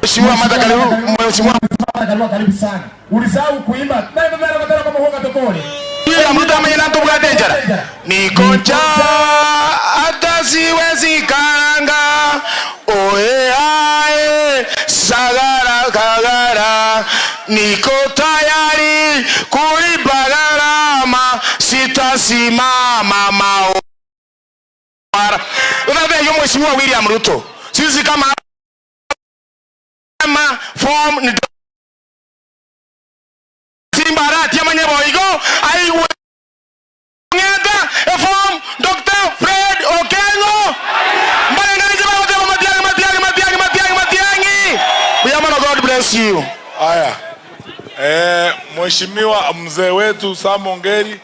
Mheshimiwa Mata karibu sana. Ulisahau kuimba. Kama huwa katokole. Yule mtu amenyana tu bwa danger. Nikocha hata siwezi kanga. Oe ae sagara kagara. Niko tayari kulipa gharama, sitasimama mao. Unadhani Mheshimiwa William Ruto sisi kama form ni Simbarati ya manyebo igo aiwe ngeta form Dr. Fred Okengo mbona nje ba matiangi Bwana God bless you. Haya Mheshimiwa mzee wetu Samongeri